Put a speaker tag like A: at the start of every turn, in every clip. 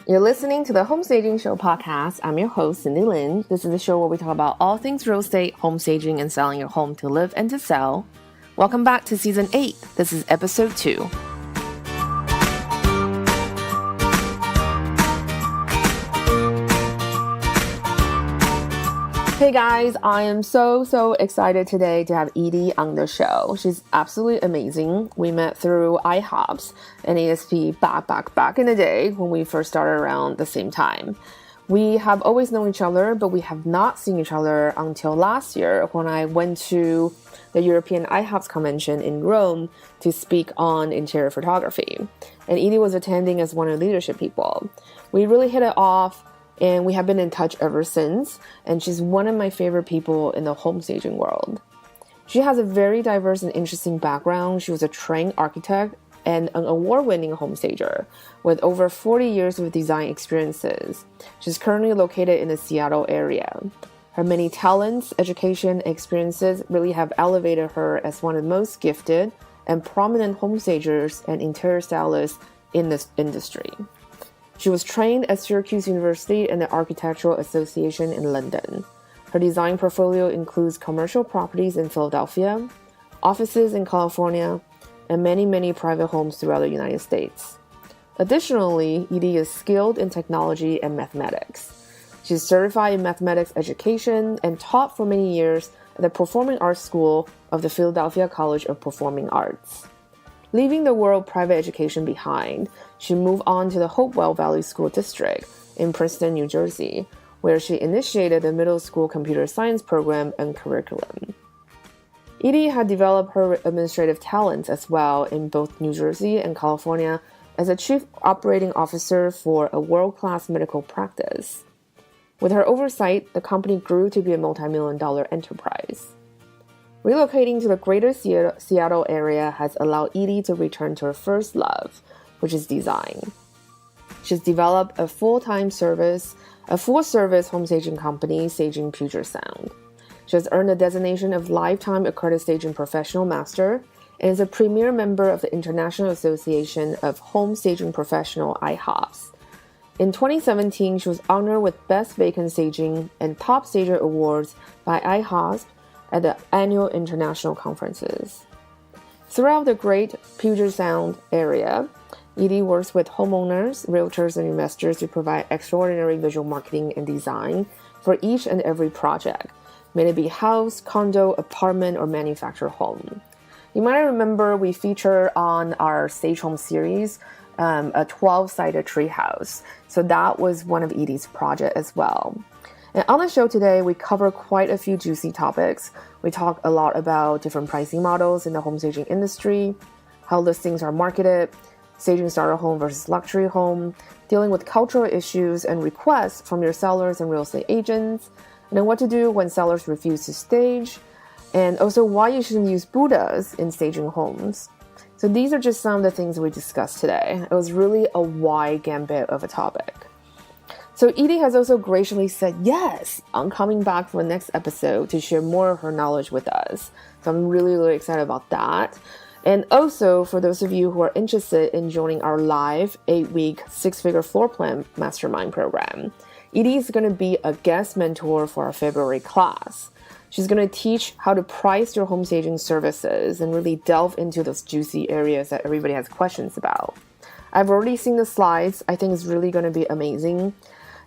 A: You're listening to the Home Staging Show podcast. I'm your host, Cindy Lin. This is the show where we talk about all things real estate, home staging, and selling your home to live and to sell. Welcome back to Season 8. This is Episode 2. Hey guys, I am so excited today to have Edi on the show. She's absolutely amazing. We met through IHOPS and ASP back in the day when we first started around the same time. We have always known each other, but we have not seen each other until last year when I went to the European IHOPS convention in Rome to speak on interior photography. And Edi was attending as one of the leadership people. We really hit it off. And we have been in touch ever since, and she's one of my favorite people in the home staging world. She has a very diverse and interesting background. She was a trained architect and an award-winning home stager with over 40 years of design experiences. She's currently located in the Seattle area. Her many talents, education, and experiences really have elevated her as one of the most gifted and prominent home stagers and interior stylists in this industry. She was trained at Syracuse University and the Architectural Association in London. Her design portfolio includes commercial properties in Philadelphia, offices in California, and many private homes throughout the United States. Additionally, Edi is skilled in technology and mathematics. She's certified in mathematics education and taught for many years at the Performing Arts School of the Philadelphia College of Performing Arts. Leaving the world private education behind, she moved on to the Hopewell Valley School District in Princeton, New Jersey, where she initiated the middle school computer science program and curriculum. Edi had developed her administrative talents as well in both New Jersey and California as a chief operating officer for a world-class medical practice. With her oversight, the company grew to be a multi-million-dollar enterprise. Relocating to the greater Seattle area has allowed Edi to return to her first love, which is design. She's developed a full-service home staging company, Staging Puget Sound. She has earned the designation of Lifetime Accredited Staging Professional Master and is a premier member of the International Association of Home Staging Professional, IHOPS. In 2017, she was honored with Best Vacant Staging and Top Stager Awards by IHOPS at the annual international conferences. Throughout the great Puget Sound area, Edi works with homeowners, realtors, and investors to provide extraordinary visual marketing and design for each and every project, may it be house, condo, apartment, or manufactured home. You might remember we featured on our Stage Home series a 12-sided treehouse. So that was one of Edi's projects as well. And on the show today, we cover quite a few juicy topics. We talk a lot about different pricing models in the home staging industry, how listings are marketed, staging starter home versus luxury home, dealing with cultural issues and requests from your sellers and real estate agents, and then what to do when sellers refuse to stage, and also why you shouldn't use Buddhas in staging homes. So these are just some of the things we discussed today. It was really a wide gambit of a topic. So Edi has also graciously said yes on coming back for the next episode to share more of her knowledge with us. So I'm really excited about that. And also, for those of you who are interested in joining our live 8-week 6-figure floor plan mastermind program, Edi is going to be a guest mentor for our February class. She's going to teach how to price your home staging services and really delve into those juicy areas that everybody has questions about. I've already seen the slides. I think it's really going to be amazing.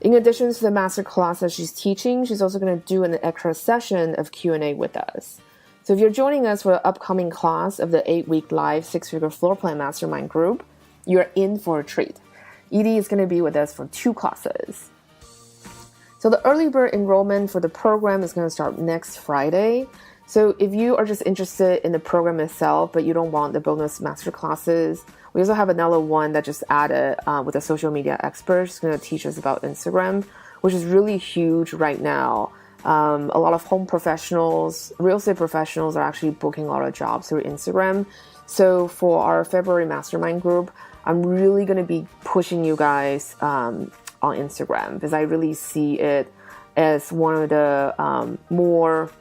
A: In addition to the masterclass that she's teaching, she's also going to do an extra session of Q&A with us. So if you're joining us for the upcoming class of the 8-week live 6-figure floor plan mastermind group, you're in for a treat. Edi is going to be with us for 2 classes. So the early bird enrollment for the program is going to start next Friday. So if you are just interested in the program itself, but you don't want the bonus master classes, we also have another one that just added with a social media expert. She's going to teach us about Instagram, which is really huge right now. A lot of home professionals, real estate professionals are actually booking a lot of jobs through Instagram. So for our February mastermind group, I'm really going to be pushing you guys on Instagram because I really see it as one of the more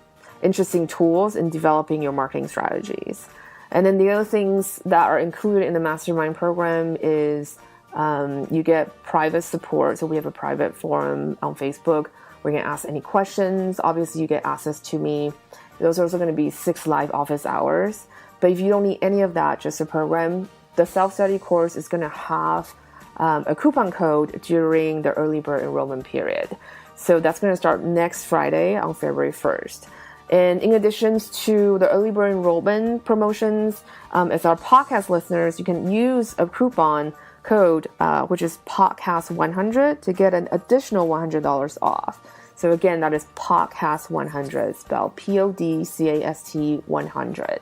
A: interesting tools in developing your marketing strategies. And then the other things that are included in the mastermind program is You get private support. So we have a private forum on Facebook where you can ask any questions. Obviously, you get access to me. Those are also going to be 6 live office hours. But if you don't need any of that, just a program, the self-study course is going to have a coupon code during the early bird enrollment period. So that's going to start next Friday on February 1st. And in addition to the early bird enrollment promotions, as our podcast listeners, you can use a coupon code, which is podcast100 to get an additional $100 off. So again, that is podcast100, spelled PODCAST 100,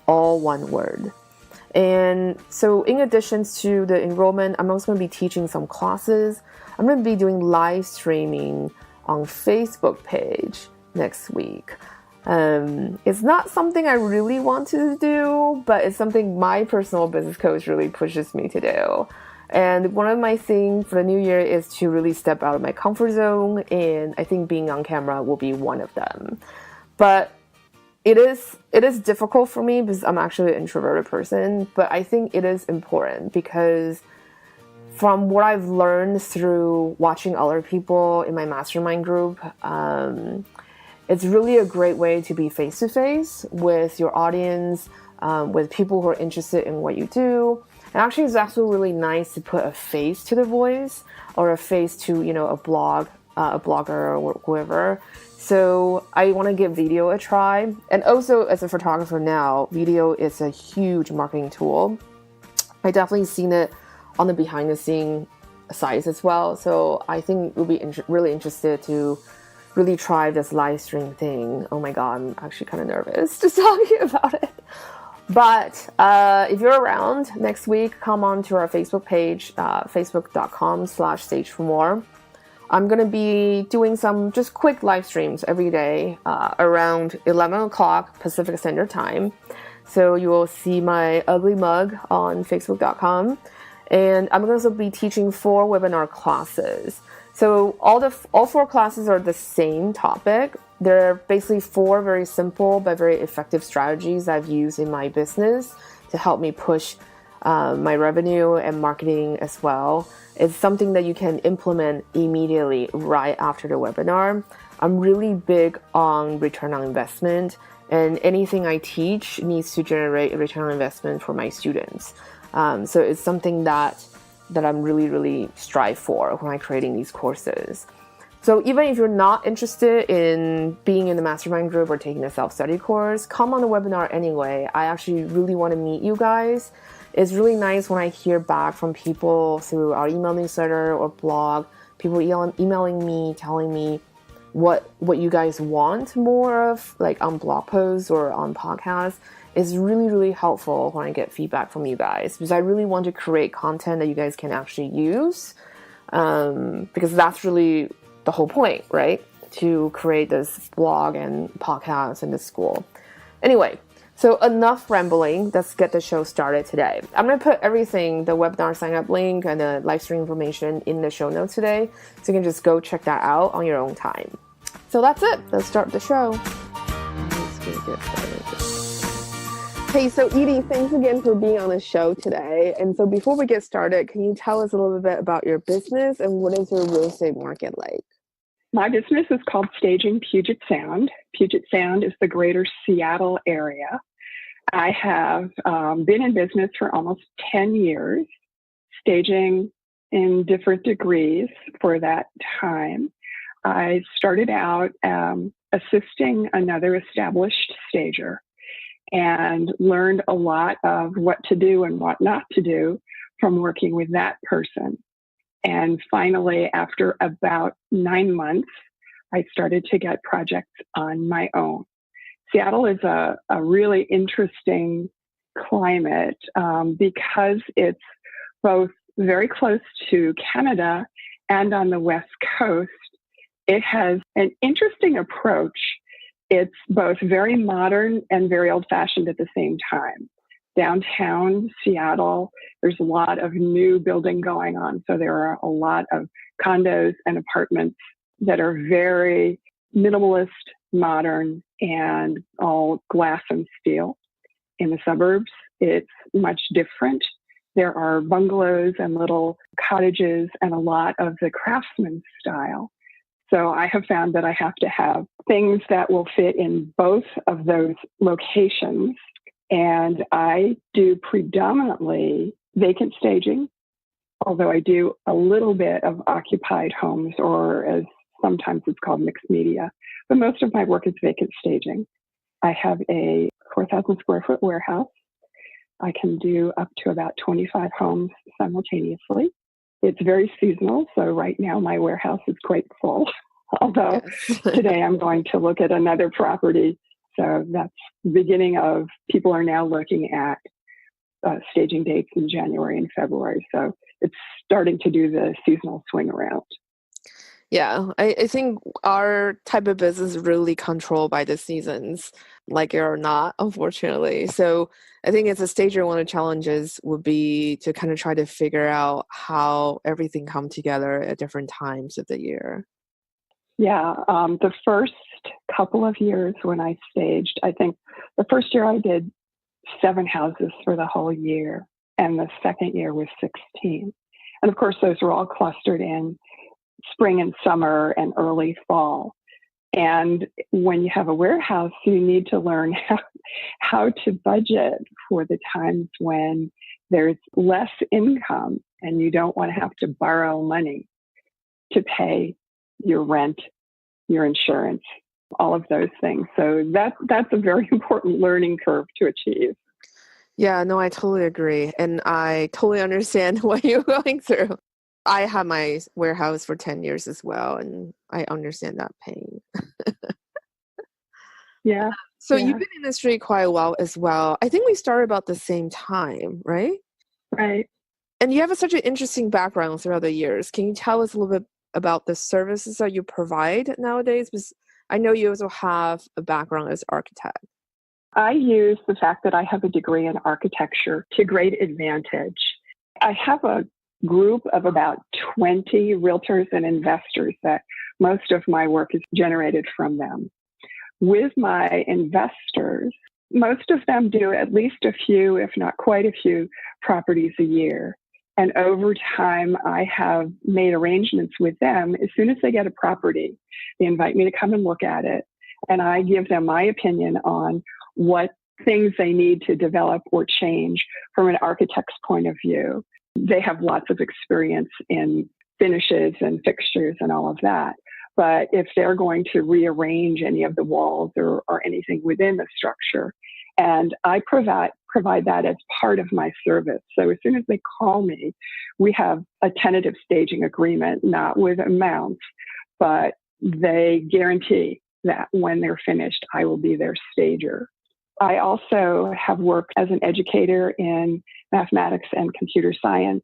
A: all one word. And so in addition to the enrollment, I'm also going to be teaching some classes. I'm going to be doing live streaming on Facebook page next week. It's not something I really want to do, but it's something my personal business coach really pushes me to do. And one of my things for the new year is to really step out of my comfort zone, and I think being on camera will be one of them. But it is difficult for me because I'm actually an introverted person, but I think it is important because from what I've learned through watching other people in my mastermind group, it's really a great way to be face-to-face with your audience, with people who are interested in what you do. And actually, it's also really nice to put a face to the voice or a face to, a blogger or whoever. So I want to give video a try. And also, as a photographer now, video is a huge marketing tool. I definitely seen it on the behind-the-scene sides as well. So I think we'll be really interested to really try this live stream thing. Oh my God, I'm actually kind of nervous just talking about it. But if you're around next week, come on to our Facebook page, facebook.com/stageformore. I'm going to be doing some just quick live streams every day around 11 o'clock Pacific Standard Time. So you will see my ugly mug on facebook.com. And I'm going to be teaching 4 webinar classes. So all 4 classes are the same topic. They're basically 4 very simple but very effective strategies I've used in my business to help me push my revenue and marketing as well. It's something that you can implement immediately right after the webinar. I'm really big on return on investment, and anything I teach needs to generate a return on investment for my students. So it's something that I'm really, really strive for when I'm creating these courses. So even if you're not interested in being in the mastermind group or taking a self-study course, come on the webinar anyway. I actually really want to meet you guys. It's really nice when I hear back from people through our email newsletter or blog, people emailing me, telling me what you guys want more of, like on blog posts or on podcasts. Is really, really helpful when I get feedback from you guys, because I really want to create content that you guys can actually use, because that's really the whole point, right? To create this blog and podcast and this school. Anyway, so enough rambling. Let's get the show started today. I'm going to put everything, the webinar sign up link and the live stream information in the show notes today, so you can just go check that out on your own time. So that's it. Let's start the show. Let's get started. Hey, so Edie, thanks again for being on the show today. And so before we get started, can you tell us a little bit about your business and what is your real estate market like?
B: My business is called Staging Puget Sound. Puget Sound is the greater Seattle area. I have been in business for almost 10 years, staging in different degrees for that time. I started out assisting another established stager and learned a lot of what to do and what not to do from working with that person. And finally, after about 9 months, I started to get projects on my own. Seattle is a really interesting climate because it's both very close to Canada and on the West Coast. It has an interesting approach. It's both very modern and very old-fashioned at the same time. Downtown Seattle, there's a lot of new building going on. So there are a lot of condos and apartments that are very minimalist, modern, and all glass and steel. In the suburbs, it's much different. There are bungalows and little cottages and a lot of the craftsman style. So I have found that I have to have things that will fit in both of those locations. And I do predominantly vacant staging, although I do a little bit of occupied homes, or as sometimes it's called mixed media. But most of my work is vacant staging. I have a 4,000 square foot warehouse. I can do up to about 25 homes simultaneously. It's very seasonal, so right now my warehouse is quite full. Although
A: Yes.
B: today I'm going to look at another property. So that's the beginning of, people are now looking at staging dates in January and February. So it's starting to do the seasonal swing around.
A: Yeah, I think our type of business is really controlled by the seasons, like it or not, unfortunately. So I think as a stager, one of the challenges would be to kind of try to figure out how everything come together at different times of the year.
B: Yeah, the first couple of years when I staged, I think the first year I did 7 houses for the whole year, and the second year was 16. And of course, those were all clustered in spring and summer and early fall. And when you have a warehouse, you need to learn how to budget for the times when there's less income and you don't want to have to borrow money to pay your rent, your insurance, all of those things. So that's a very important learning curve to achieve.
A: Yeah, no, I totally agree. And I totally understand what you're going through. I had my warehouse for 10 years as well, and I understand that pain.
B: Yeah,
A: So
B: yeah,
A: you've been in the industry quite a while as well. I think we started about the same time, right?
B: right.
A: And you have such an interesting background throughout the years. Can you tell us a little bit about the services that you provide nowadays? Because I know you also have a background as architect.
B: I use the fact that I have a degree in architecture to great advantage. I have a group of about 20 realtors and investors that most of my work is generated from them. With my investors, most of them do at least a few, if not quite a few, properties a year. And over time, I have made arrangements with them. As soon as they get a property, they invite me to come and look at it. And I give them my opinion on what things they need to develop or change from an architect's point of view. They have lots of experience in finishes and fixtures and all of that. But if they're going to rearrange any of the walls or anything within the structure, and I provide that as part of my service. So as soon as they call me, we have a tentative staging agreement, not with amounts, but they guarantee that when they're finished, I will be their stager. I also have worked as an educator in mathematics and computer science,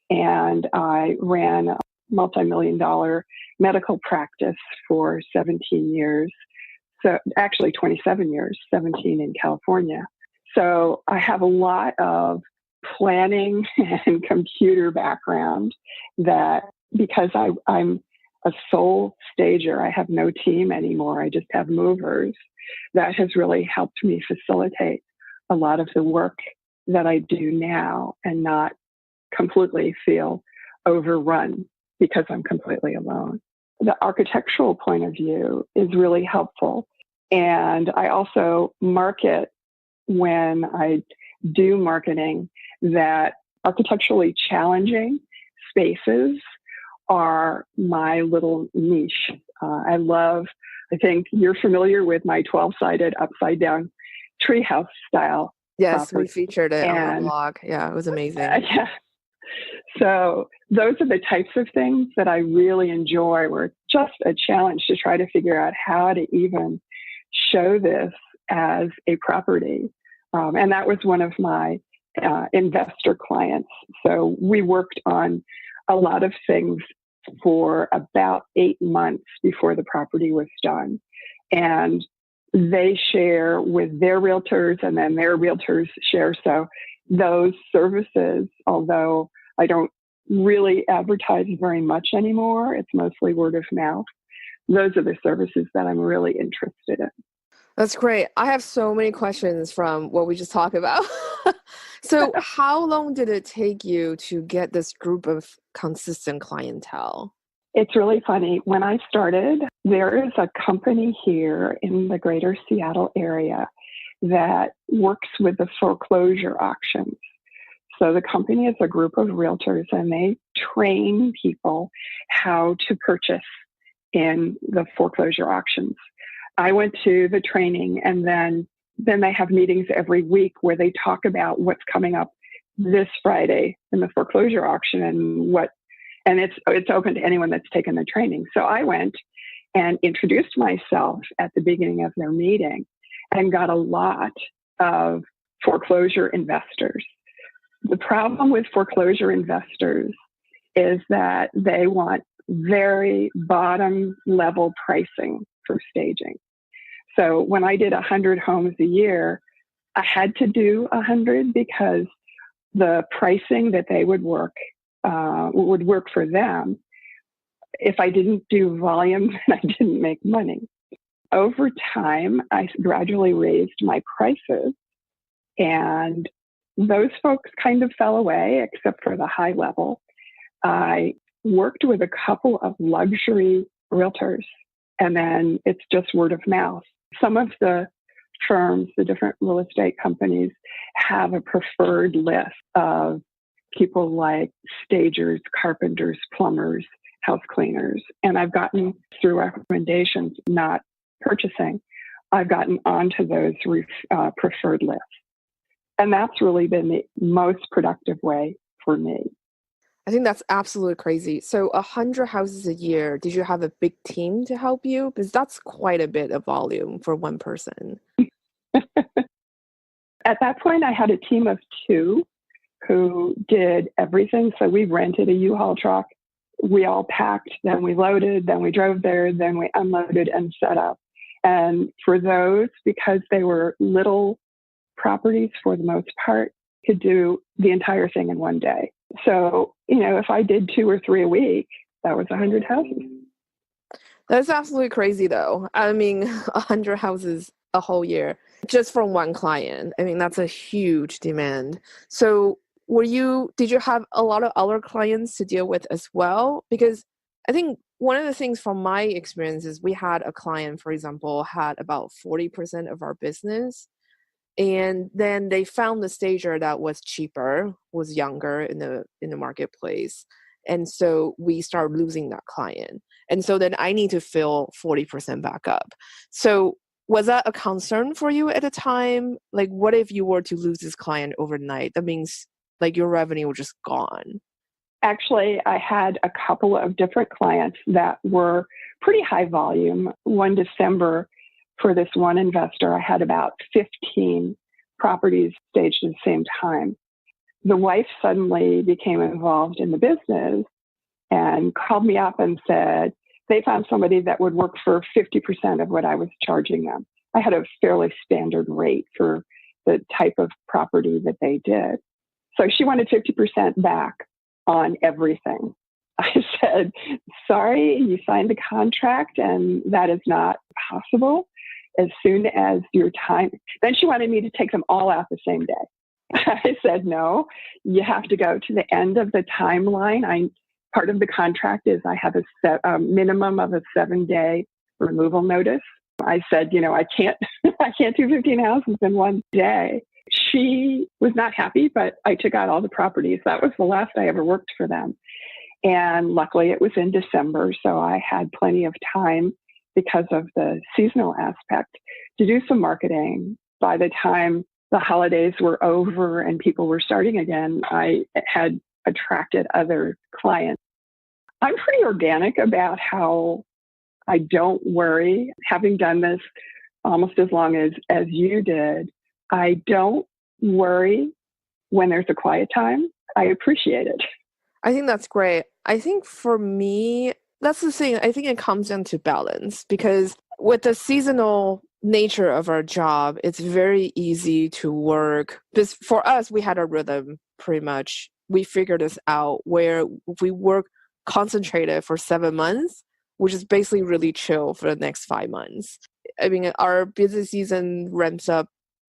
B: and I ran a multi-million-dollar medical practice for 17 years. So actually 27 years, 17 in California. So I have a lot of planning and computer background that, because I'm a sole stager, I have no team anymore, I just have movers. That has really helped me facilitate a lot of the work that I do now and not completely feel overrun because I'm completely alone. The architectural point of view is really helpful. And I also market, when I do marketing, that architecturally challenging spaces are my little niche. I think you're familiar with my 12-sided upside down treehouse style.
A: Yes, we
B: property.
A: featured it on our
B: And
A: blog. Yeah, it was amazing.
B: yeah. So those are the types of things that I really enjoy, where it's just a challenge to try to figure out how to even show this as a property. And that was one of my investor clients. So we worked on a lot of things for about 8 months before the property was done. And they share with their realtors, and then their realtors share. So those services, although I don't really advertise very much anymore, it's mostly word of mouth. Those are the services that I'm really interested in.
A: That's great. I have so many questions from what we just talked about. So, how long did it take you to get this group of consistent clientele?
B: It's really funny. When I started, there is a company here in the greater Seattle area that works with the foreclosure auctions. So the company is a group of realtors and they train people how to purchase in the foreclosure auctions. I went to the training and then they have meetings every week where they talk about what's coming up this Friday in the foreclosure auction and it's open to anyone that's taken the training. So I went and introduced myself at the beginning of their meeting and got a lot of foreclosure investors. The problem with foreclosure investors is that they want very bottom level pricing for staging. So when I did 100 homes a year, I had to do 100 because the pricing that they would work for them. If I didn't do volume, I didn't make money. Over time, I gradually raised my prices, and those folks kind of fell away, except for the high level. I worked with a couple of luxury realtors, and then it's just word of mouth. Some of the firms, the different real estate companies, have a preferred list of people like stagers, carpenters, plumbers, house cleaners. And I've gotten, through recommendations, not purchasing, I've gotten onto those preferred lists. And that's really been the most productive way for me.
A: I think that's absolutely crazy. So 100 houses a year, did you have a big team to help you? Because that's quite a bit of volume for one person.
B: At that point, I had a team of 2 who did everything. So we rented a U-Haul truck. We all packed, then we loaded, then we drove there, then we unloaded and set up. And for those, because they were little properties for the most part, could do the entire thing in one day. So, if I did 2 or 3 a week, that was 100 houses.
A: That's absolutely crazy, though. I mean, 100 houses a whole year just from one client. I mean, that's a huge demand. So did you have a lot of other clients to deal with as well? Because I think one of the things from my experience is we had a client, for example, had about 40% of our business. And then they found the stager that was cheaper, was younger in the marketplace. And so we started losing that client. And so then I need to fill 40% back up. So was that a concern for you at the time? Like, what if you were to lose this client overnight? That means like your revenue was just gone.
B: Actually, I had a couple of different clients that were pretty high volume. One December, for this one investor, I had about 15 properties staged at the same time. The wife suddenly became involved in the business and called me up and said they found somebody that would work for 50% of what I was charging them. I had a fairly standard rate for the type of property that they did. So she wanted 50% back on everything. I said, sorry, you signed the contract and that is not possible. As soon as your time, then she wanted me to take them all out the same day. I said, no, you have to go to the end of the timeline. Part of the contract is I have a minimum of a 7-day removal notice. I said, I can't do 15 houses in one day. She was not happy, but I took out all the properties. That was the last I ever worked for them. And luckily it was in December, so I had plenty of time because of the seasonal aspect to do some marketing. By the time the holidays were over and people were starting again, I had attracted other clients. I'm pretty organic about how I don't worry. Having done this almost as long as you did, I don't worry when there's a quiet time. I appreciate it.
A: I think that's great. I think for me, that's the thing. I think it comes down to balance because with the seasonal nature of our job, it's very easy to work. Because for us, we had a rhythm pretty much. We figured this out where we work concentrated for 7 months, which is basically really chill for the next 5 months. I mean, our busy season ramps up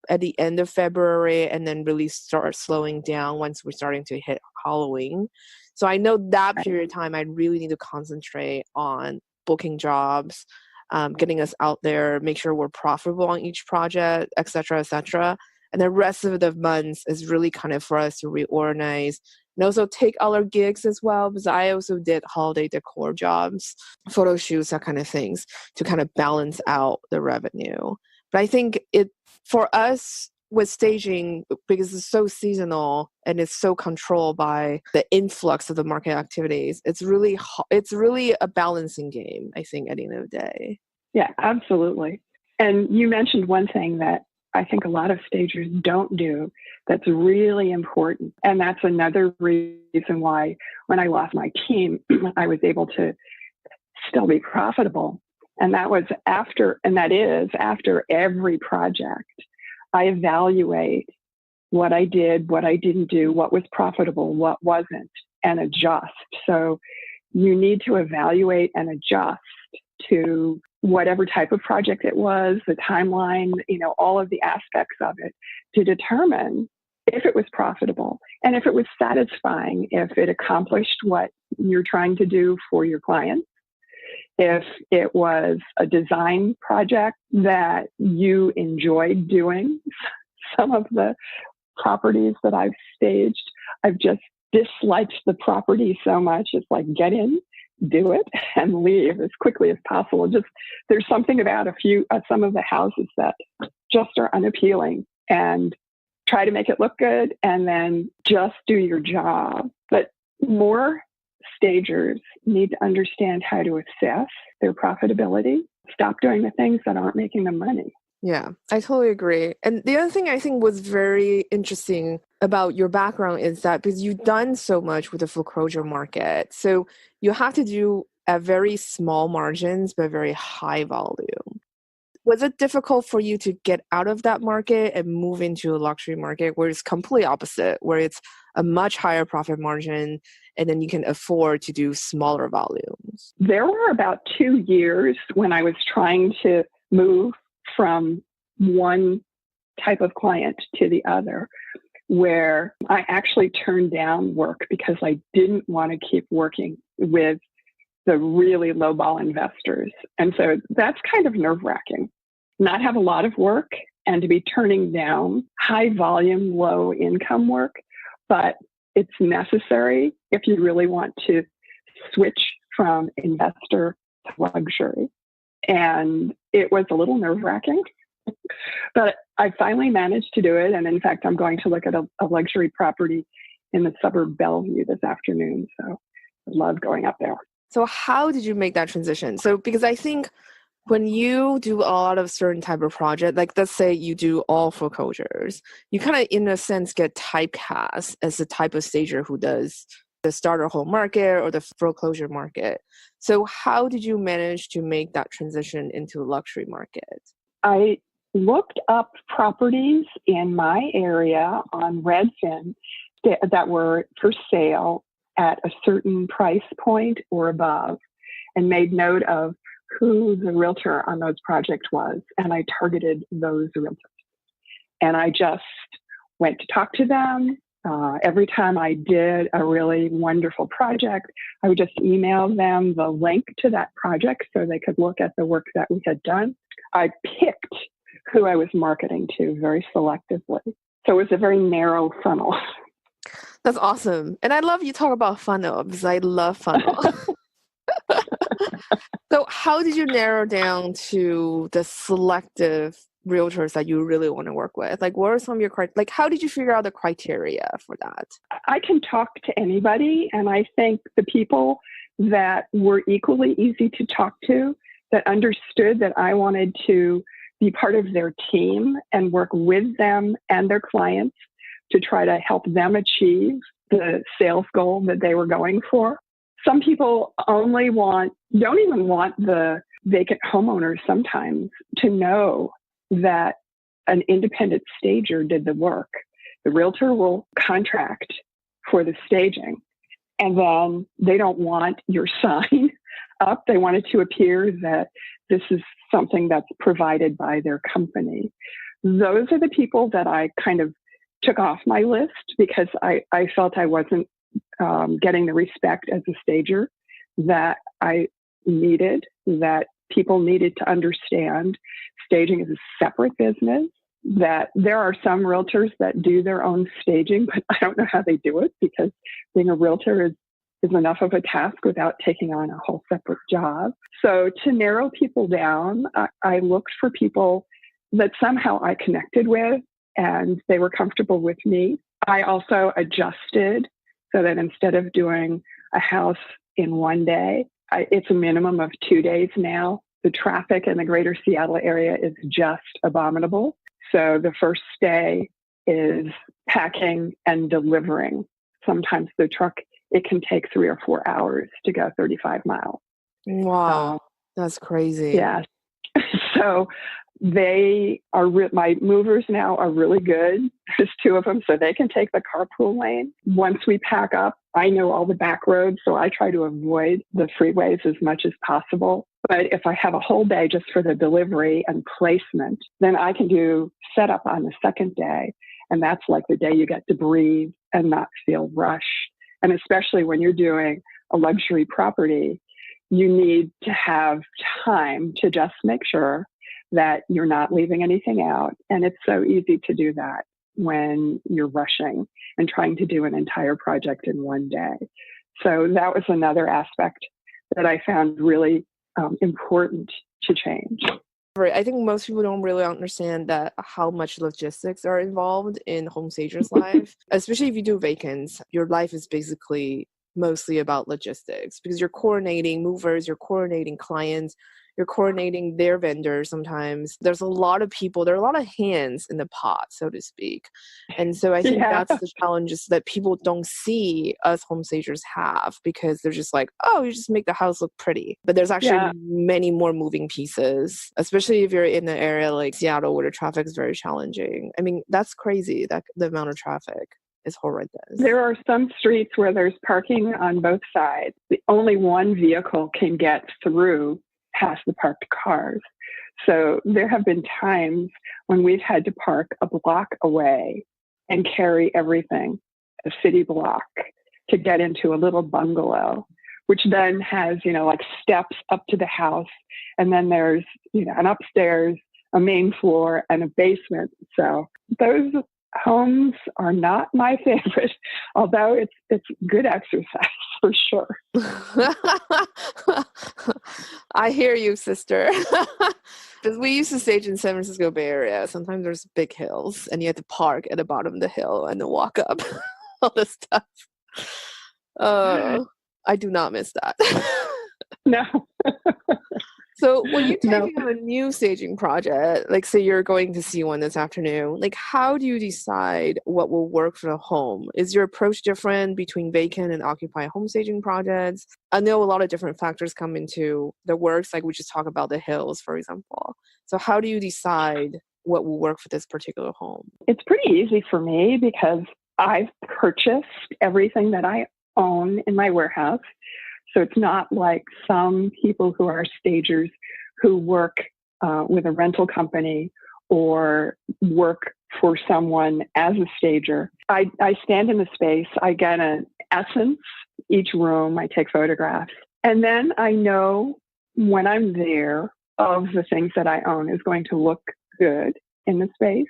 A: at the end of February and then really starts slowing down once we're starting to hit Halloween. So I know that period of time, I really need to concentrate on booking jobs, getting us out there, make sure we're profitable on each project, et cetera, et cetera. And the rest of the months is really kind of for us to reorganize and also take other gigs as well, because I also did holiday decor jobs, photo shoots, that kind of things to kind of balance out the revenue. But I think for us with staging, because it's so seasonal and it's so controlled by the influx of the market activities, it's really a balancing game, I think, at the end of the day.
B: Yeah, absolutely. And you mentioned one thing that I think a lot of stagers don't do that's really important. And that's another reason why when I lost my team, I was able to still be profitable. And that is after every project, I evaluate what I did, what I didn't do, what was profitable, what wasn't, and adjust. So you need to evaluate and adjust to whatever type of project it was, the timeline, all of the aspects of it to determine if it was profitable and if it was satisfying, if it accomplished what you're trying to do for your clients. If it was a design project that you enjoyed doing. Some of the properties that I've staged, I've just disliked the property so much. It's like, get in, do it, and leave as quickly as possible. Just there's something about some of the houses that just are unappealing, and try to make it look good and then just do your job. But more stagers need to understand how to assess their profitability, stop doing the things that aren't making them money.
A: Yeah, I totally agree. And the other thing I think was very interesting about your background is that because you've done so much with the foreclosure market, so you have to do at very small margins, but very high volume. Was it difficult for you to get out of that market and move into a luxury market where it's completely opposite, where it's a much higher profit margin and then you can afford to do smaller volumes?
B: There were about 2 years when I was trying to move from one type of client to the other, where I actually turned down work because I didn't want to keep working with the really lowball investors. And so that's kind of nerve-wracking. Not have a lot of work and to be turning down high volume, low income work, but it's necessary if you really want to switch from investor to luxury. And it was a little nerve-wracking, but I finally managed to do it. And in fact, I'm going to look at a luxury property in the suburb Bellevue this afternoon. So I love going up there.
A: So how did you make that transition? So because I think when you do a lot of certain type of project, like let's say you do all foreclosures, you kind of in a sense get typecast as the type of stager who does the starter home market or the foreclosure market. So how did you manage to make that transition into a luxury market?
B: I looked up properties in my area on Redfin that were for sale at a certain price point or above, and made note of who the realtor on those projects was. And I targeted those realtors. And I just went to talk to them. Every time I did a really wonderful project, I would just email them the link to that project so they could look at the work that we had done. I picked who I was marketing to very selectively. So it was a very narrow funnel.
A: That's awesome. And I love you talk about funnel because I love funnel. So how did you narrow down to the selective realtors that you really want to work with? Like, what are some of your how did you figure out the criteria for that?
B: I can talk to anybody, and I think the people that were equally easy to talk to, that understood that I wanted to be part of their team and work with them and their clients to try to help them achieve the sales goal that they were going for. Some people don't even want the vacant homeowners sometimes to know that an independent stager did the work. The realtor will contract for the staging, and then they don't want your sign up. They want it to appear that this is something that's provided by their company. Those are the people that I kind of took off my list because I felt I wasn't getting the respect as a stager that I needed, that people needed to understand. Staging is a separate business, that there are some realtors that do their own staging, but I don't know how they do it because being a realtor is enough of a task without taking on a whole separate job. So to narrow people down, I looked for people that somehow I connected with and they were comfortable with me. I also adjusted so that instead of doing a house in one day, it's a minimum of 2 days now. The traffic in the greater Seattle area is just abominable. So the first day is packing and delivering. Sometimes the truck, it can take 3 or 4 hours to go 35 miles.
A: Wow, that's crazy.
B: Yeah. So my movers now are really good. There's 2 of them, so they can take the carpool lane. Once we pack up, I know all the back roads, so I try to avoid the freeways as much as possible. But if I have a whole day just for the delivery and placement, then I can do setup on the second day. And that's like the day you get to breathe and not feel rushed. And especially when you're doing a luxury property, you need to have time to just make sure that you're not leaving anything out. And it's so easy to do that when you're rushing and trying to do an entire project in one day. So that was another aspect that I found really important to change.
A: Right. I think most people don't really understand that how much logistics are involved in home stager's life, especially if you do vacants. Your life is basically mostly about logistics because you're coordinating movers, you're coordinating clients, you're coordinating their vendors sometimes. There's a lot of people, there are a lot of hands in the pot, so to speak. And so I think that's the challenges that people don't see us home stagers have because they're just like, oh, you just make the house look pretty. But there's actually many more moving pieces, especially if you're in an area like Seattle where the traffic is very challenging. I mean, that's crazy, that the amount of traffic is horrendous.
B: There are some streets where there's parking on both sides. Only one vehicle can get through past the parked cars. So there have been times when we've had to park a block away and carry everything, a city block, to get into a little bungalow, which then has, like steps up to the house. And then there's, an upstairs, a main floor, and a basement. So those homes are not my favorite, although it's good exercise for sure.
A: I hear you, sister. Because we used to stage in San Francisco Bay Area. Sometimes there's big hills and you have to park at the bottom of the hill and then walk up all this stuff. I do not miss that.
B: No.
A: So when you're taking on a new staging project, like say you're going to see one this afternoon, like how do you decide what will work for the home? Is your approach different between vacant and occupied home staging projects? I know a lot of different factors come into the works, like we just talked about the hills, for example. So how do you decide what will work for this particular home?
B: It's pretty easy for me because I've purchased everything that I own in my warehouse. So it's not like some people who are stagers who work with a rental company or work for someone as a stager. I stand in the space. I get an essence each room. I take photographs. And then I know when I'm there of the things that I own is going to look good in the space,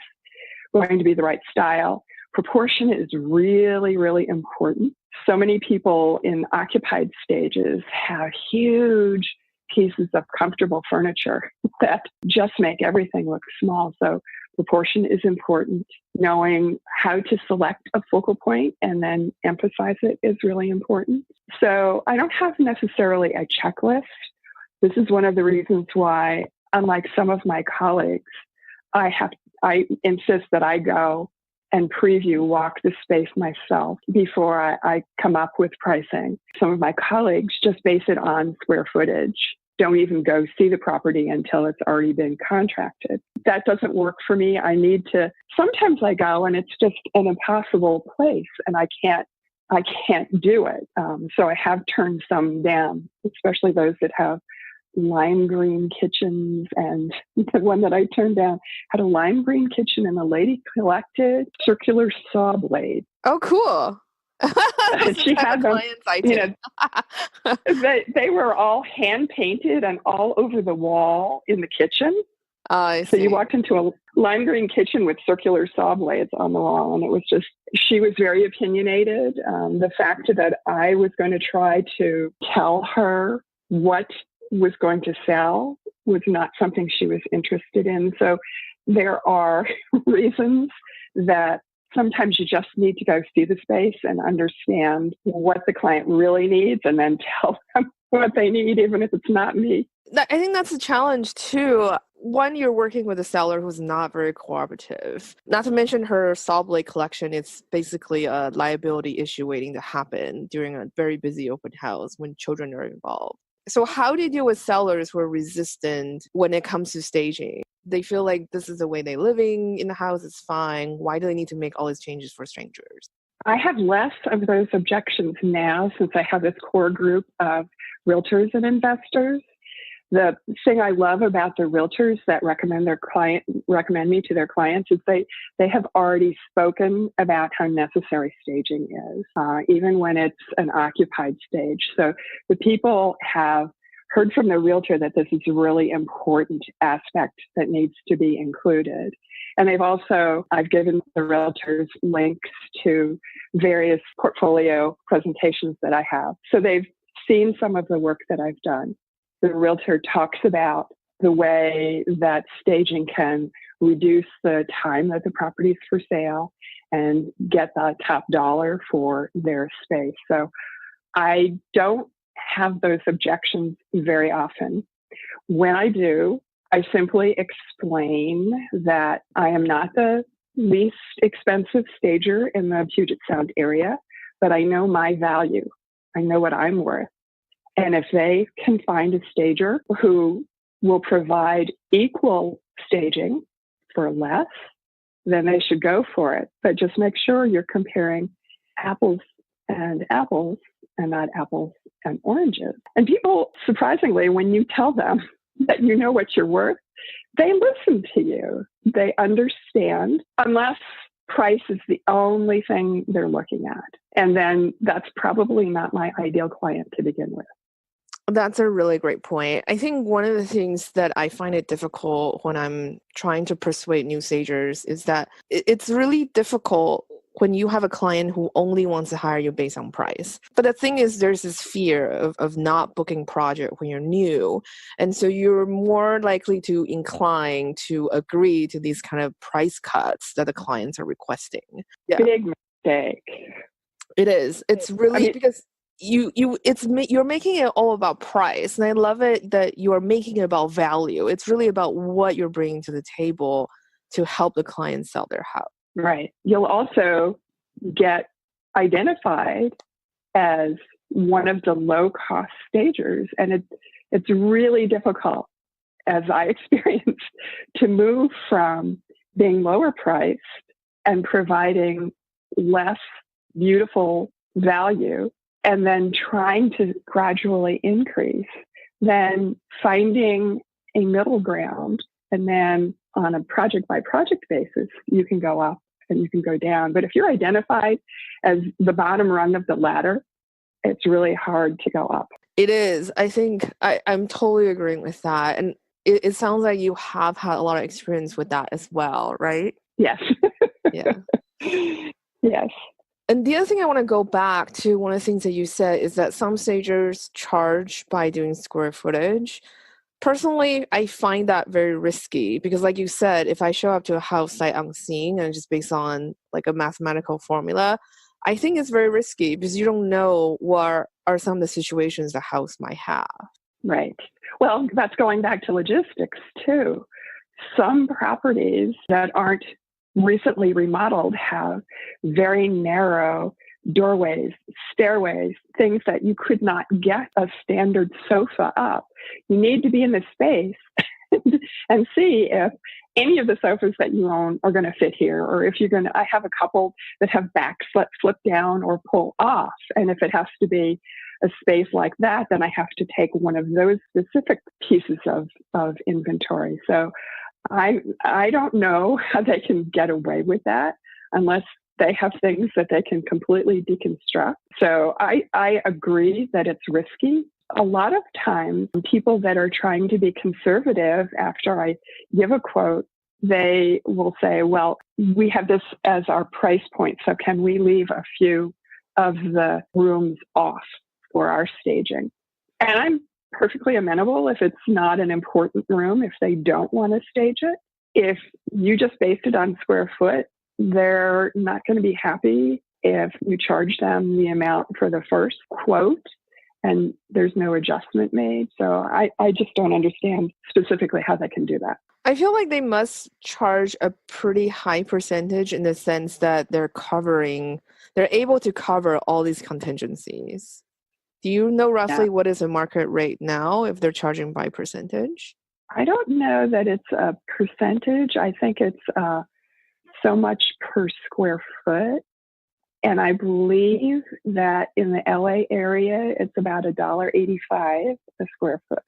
B: going to be the right style. Proportion is really, really important. So many people in occupied stages have huge pieces of comfortable furniture that just make everything look small. So proportion is important. Knowing how to select a focal point and then emphasize it is really important. So I don't have necessarily a checklist. This is one of the reasons why, unlike some of my colleagues, I insist that I go and walk the space myself before I come up with pricing. Some of my colleagues just base it on square footage, don't even go see the property until it's already been contracted. That doesn't work for me. Sometimes I go and it's just an impossible place and I can't do it. So I have turned some down, especially those that have lime green kitchens, and the one that I turned down had a lime green kitchen, and the lady collected circular saw blades.
A: Oh, cool. That's the
B: She
A: type of
B: had them,
A: clients I
B: you
A: take.
B: know, they were all hand painted and all over the wall in the kitchen.
A: I
B: So you
A: see.
B: walked into a lime green kitchen with circular saw blades on the wall, and it was just, she was very opinionated. The fact that I was going to try to tell her what was going to sell was not something she was interested in. So there are reasons that sometimes you just need to go see the space and understand what the client really needs and then tell them what they need, even if it's not me.
A: I think that's a challenge too. One, you're working with a seller who's not very cooperative. Not to mention her saw blade collection, it's basically a liability issue waiting to happen during a very busy open house when children are involved. So how do you deal with sellers who are resistant when it comes to staging? They feel like this is the way they're living in the house, it's fine. Why do they need to make all these changes for strangers?
B: I have less of those objections now since I have this core group of realtors and investors. The thing I love about the realtors that recommend me to their clients is they have already spoken about how necessary staging is, even when it's an occupied stage. So the people have heard from the realtor that this is a really important aspect that needs to be included. And I've given the realtors links to various portfolio presentations that I have. So they've seen some of the work that I've done. The realtor talks about the way that staging can reduce the time that the property is for sale and get the top dollar for their space. So I don't have those objections very often. When I do, I simply explain that I am not the least expensive stager in the Puget Sound area, but I know my value. I know what I'm worth. And if they can find a stager who will provide equal staging for less, then they should go for it. But just make sure you're comparing apples and not apples and oranges. And people, surprisingly, when you tell them that you know what you're worth, they listen to you. They understand, unless price is the only thing they're looking at. And then that's probably not my ideal client to begin with.
A: That's a really great point. I think one of the things that I find it difficult when I'm trying to persuade new stagers is that it's really difficult when you have a client who only wants to hire you based on price. But the thing is, there's this fear of not booking project when you're new. And so you're more likely to incline to agree to these kind of price cuts that the clients are requesting. Yeah.
B: Big mistake.
A: It is. It's really because you're making it all about price, and I love it that you are making it about value. It's really about what you're bringing to the table to help the client sell their house.
B: Right. You'll also get identified as one of the low-cost stagers, and it's really difficult, as I experienced, to move from being lower priced and providing less beautiful value and then trying to gradually increase, then finding a middle ground. And then on a project by project basis, you can go up and you can go down. But if you're identified as the bottom rung of the ladder, it's really hard to go up.
A: It is. I think I'm totally agreeing with that. And it sounds like you have had a lot of experience with that as well, right?
B: Yes.
A: Yeah.
B: Yes.
A: And the other thing I want to go back to, one of the things that you said is that some stagers charge by doing square footage. Personally, I find that very risky because, like you said, if I show up to a house sight unseen and just based on like a mathematical formula, I think it's very risky because you don't know what are some of the situations the house might have.
B: Right. Well, that's going back to logistics too. Some properties that aren't recently remodeled have very narrow doorways, stairways, things that you could not get a standard sofa up. You need to be in the space and see if any of the sofas that you own are going to fit here, or if you're going to, I have a couple that have backs that flip down or pull off. And if it has to be a space like that, then I have to take one of those specific pieces of inventory. So I don't know how they can get away with that unless they have things that they can completely deconstruct. So I agree that it's risky. A lot of times, people that are trying to be conservative, after I give a quote, they will say, well, we have this as our price point, so can we leave a few of the rooms off for our staging? And I'm perfectly amenable if it's not an important room, if they don't want to stage it. If you just base it on square foot, they're not going to be happy if you charge them the amount for the first quote and there's no adjustment made. So I just don't understand specifically how they can do that.
A: I feel like they must charge a pretty high percentage in the sense that they're able to cover all these contingencies. Do you know roughly what is the market rate now if they're charging by percentage?
B: I don't know that it's a percentage. I think it's so much per square foot. And I believe that in the LA area, it's about $1.85 a square foot.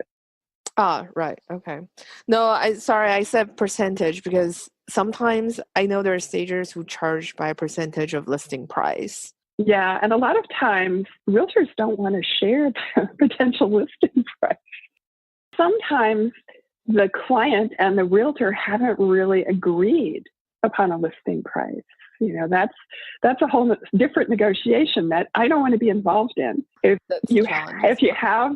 A: Ah, right. Okay. No, I said percentage because sometimes I know there are stagers who charge by a percentage of listing price.
B: Yeah, and a lot of times realtors don't want to share the potential listing price. Sometimes the client and the realtor haven't really agreed upon a listing price. You know, that's a whole different negotiation that I don't want to be involved in. If you have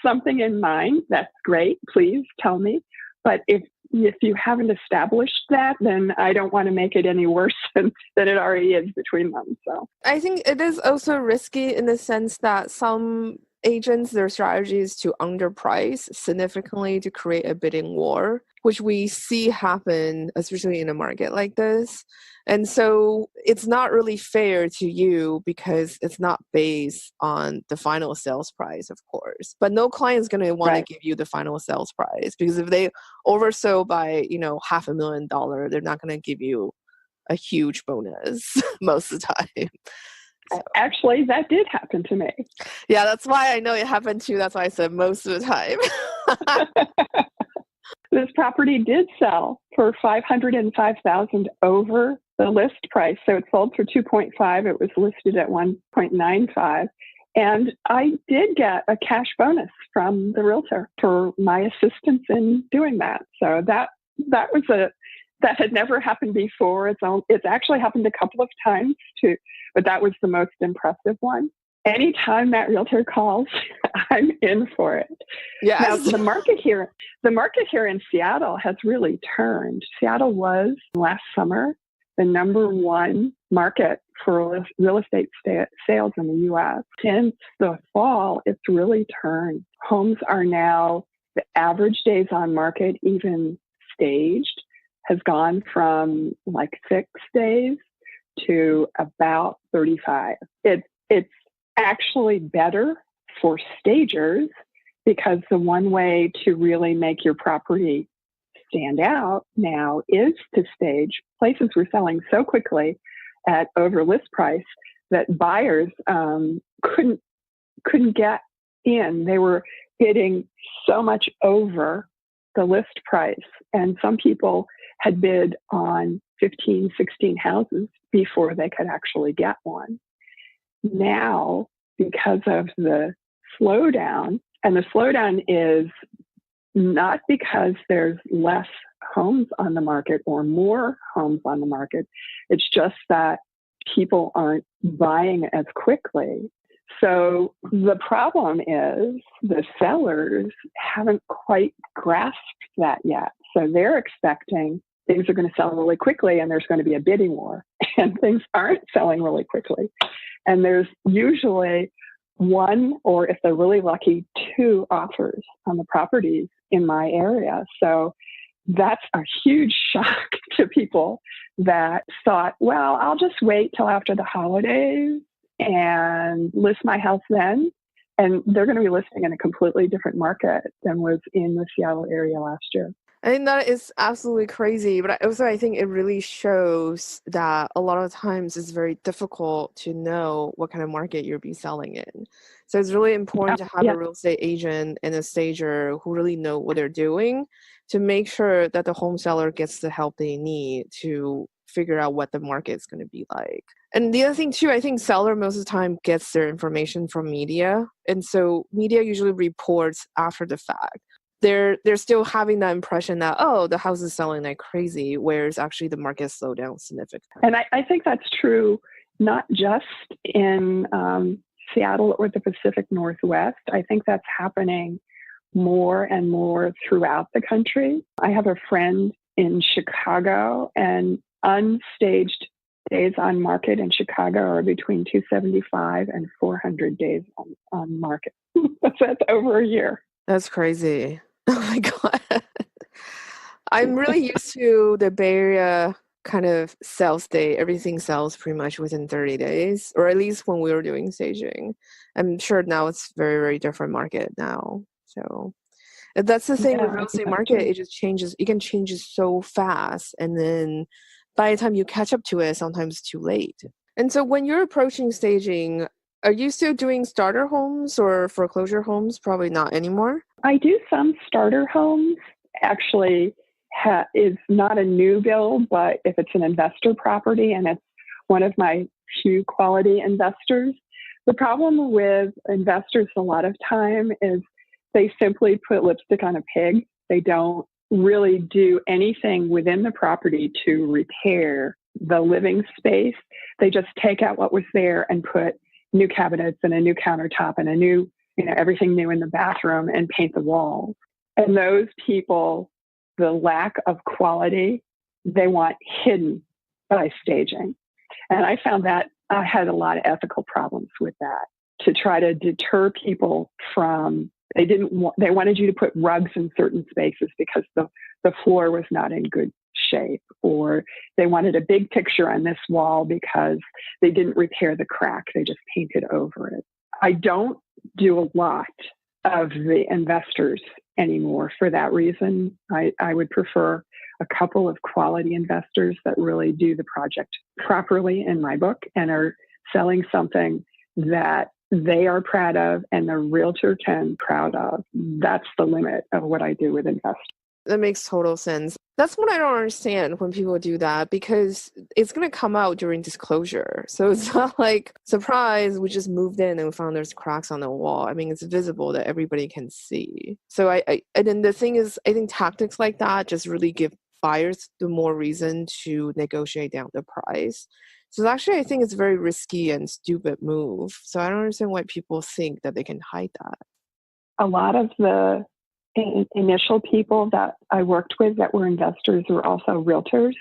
B: something in mind, that's great. Please tell me. But if you haven't established that, then I don't want to make it any worse than it already is between them. So
A: I think it is also risky in the sense that some agents, their strategy is to underprice significantly to create a bidding war, which we see happen, especially in a market like this. And so it's not really fair to you because it's not based on the final sales price, of course. But no client is going to want to give you the final sales price because if they oversold by, $500,000, they're not going to give you a huge bonus most of the time.
B: So. Actually, that did happen to me.
A: Yeah, that's why I know it happened too. That's why I said most of the time.
B: This property did sell for $505,000 over the list price. So it sold for $2.5. It was listed at $1.95. And I did get a cash bonus from the realtor for my assistance in doing that. So that had never happened before. It's actually happened a couple of times too, but that was the most impressive one. Anytime that realtor calls, I'm in for it.
A: Yes.
B: Now, the market here in Seattle has really turned. Seattle was last summer the number one market for real estate sales in the U.S. Since the fall, it's really turned. Homes are now, the average days on market, even staged, has gone from like 6 days to about 35. It's actually better for stagers because the one way to really make your property stand out now is to stage. Places were selling so quickly at over list price that buyers couldn't get in. They were bidding so much over the list price, and some people had bid on 15, 16 houses before they could actually get one. Now, because of the slowdown, and the slowdown is not because there's less homes on the market or more homes on the market, it's just that people aren't buying as quickly. So the problem is the sellers haven't quite grasped that yet. So they're expecting things are going to sell really quickly and there's going to be a bidding war, and things aren't selling really quickly. And there's usually one, or if they're really lucky, 2 offers on the properties in my area. So that's a huge shock to people that thought, well, I'll just wait till after the holidays and list my house then. And they're going to be listing in a completely different market than was in the Seattle area last year.
A: I think that is absolutely crazy, but I think it really shows that a lot of times it's very difficult to know what kind of market you'll be selling in. So it's really important to have
B: Yeah.
A: a real estate agent and a stager who really know what they're doing to make sure that the home seller gets the help they need to figure out what the market is going to be like. And the other thing too, I think seller most of the time gets their information from media. And so media usually reports after the fact. They're still having that impression that, oh, the house is selling like crazy, whereas actually the market slowed down significantly.
B: And I think that's true not just in Seattle or the Pacific Northwest. I think that's happening more and more throughout the country. I have a friend in Chicago, and unstaged days on market in Chicago are between 275 and 400 days on market. That's over a year.
A: That's crazy. Oh my God. I'm really used to the Bay Area kind of sales day. Everything sells pretty much within 30 days, or at least when we were doing staging. I'm sure now it's very, very different market now. So that's the thing with
B: Yeah,
A: real
B: I think
A: estate
B: that's
A: market.
B: true.
A: It just changes. It can change so fast. And then by the time you catch up to it, sometimes it's too late. And so when you're approaching staging, are you still doing starter homes or foreclosure homes? Probably not anymore.
B: I do some starter homes. Actually, is not a new build, but if it's an investor property and it's one of my few quality investors, the problem with investors a lot of time is they simply put lipstick on a pig. They don't really do anything within the property to repair the living space. They just take out what was there and put new cabinets and a new countertop and a new, everything new in the bathroom and paint the walls. And those people, the lack of quality, they want hidden by staging. And I found that I had a lot of ethical problems with that, to try to deter people from, they wanted you to put rugs in certain spaces because the floor was not in good shape, or they wanted a big picture on this wall because they didn't repair the crack, they just painted over it. I don't do a lot of the investors anymore for that reason. I would prefer a couple of quality investors that really do the project properly in my book and are selling something that they are proud of and the realtor can be proud of. That's the limit of what I do with investors.
A: That makes total sense. That's what I don't understand when people do that, because it's going to come out during disclosure. So it's not like, surprise, we just moved in and we found there's cracks on the wall. I mean, it's visible that everybody can see. So and then the thing is, I think tactics like that just really give buyers the more reason to negotiate down the price. So actually, I think it's a very risky and stupid move. So I don't understand why people think that they can hide that.
B: A lot of the initial people that I worked with that were investors were also realtors,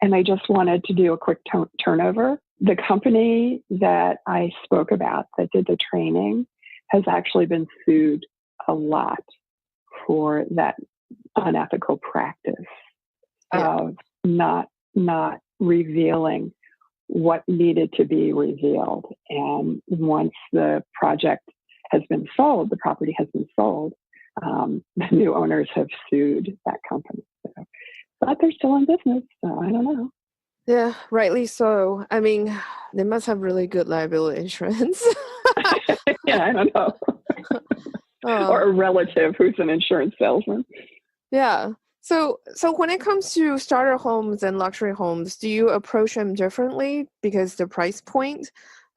B: and they just wanted to do a quick turnover. The company that I spoke about that did the training has actually been sued a lot for that unethical practice of not revealing what needed to be revealed. And once the project has been sold, the property has been sold, the new owners have sued that company. So, but they're still in business, so I don't know.
A: Yeah, rightly so. I mean, they must have really good liability insurance.
B: Yeah, I don't know. Or a relative who's an insurance salesman.
A: Yeah. So when it comes to starter homes and luxury homes, do you approach them differently because the price point,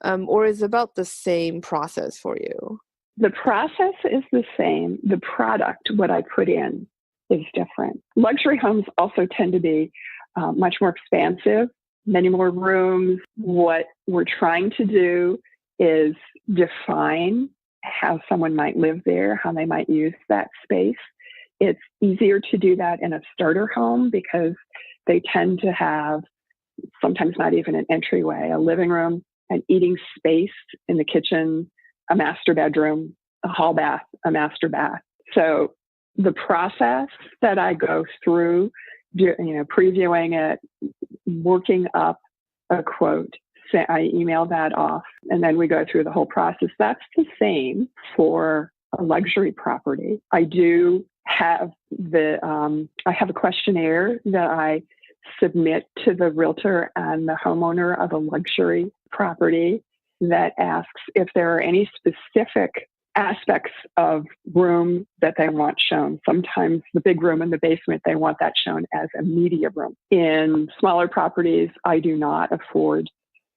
A: or is it about the same process for you?
B: The process is the same. The product, what I put in, is different. Luxury homes also tend to be much more expansive, many more rooms. What we're trying to do is define how someone might live there, how they might use that space. It's easier to do that in a starter home because they tend to have sometimes not even an entryway, a living room, an eating space in the kitchen, a master bedroom, a hall bath, a master bath. So the process that I go through, previewing it, working up a quote, I email that off, and then we go through the whole process. That's the same for a luxury property. I do I have a questionnaire that I submit to the realtor and the homeowner of a luxury property that asks if there are any specific aspects of room that they want shown. Sometimes the big room in the basement, they want that shown as a media room. In smaller properties, I do not afford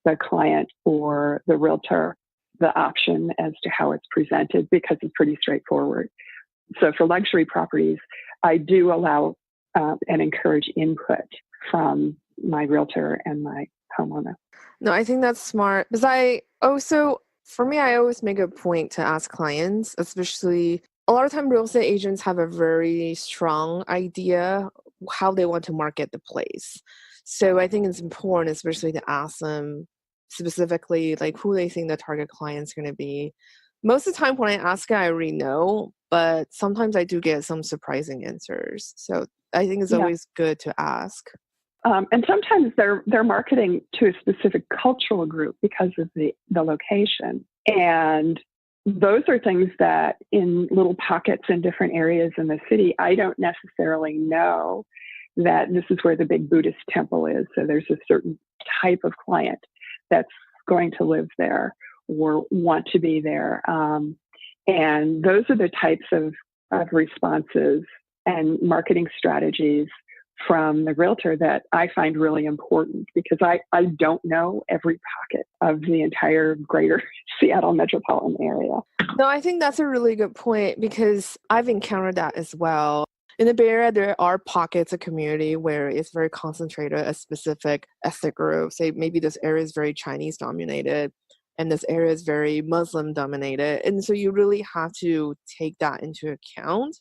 B: the client or the realtor the option as to how it's presented because it's pretty straightforward. So for luxury properties, I do allow and encourage input from my realtor and my homeowner.
A: No, I think that's smart because for me, I always make a point to ask clients, especially a lot of time real estate agents have a very strong idea how they want to market the place. So I think it's important, especially to ask them specifically like who they think the target client is going to be. Most of the time when I ask it, I already know, but sometimes I do get some surprising answers. So I think it's always good to ask.
B: And sometimes they're marketing to a specific cultural group because of the location. And those are things that in little pockets in different areas in the city, I don't necessarily know that this is where the big Buddhist temple is. So there's a certain type of client that's going to live there or want to be there. And those are the types of responses and marketing strategies from the realtor that I find really important because I don't know every pocket of the entire greater Seattle metropolitan area.
A: No, I think that's a really good point because I've encountered that as well. In the Bay Area, there are pockets of community where it's very concentrated, a specific ethnic group. Say maybe this area is very Chinese dominated and this area is very Muslim dominated. And so you really have to take that into account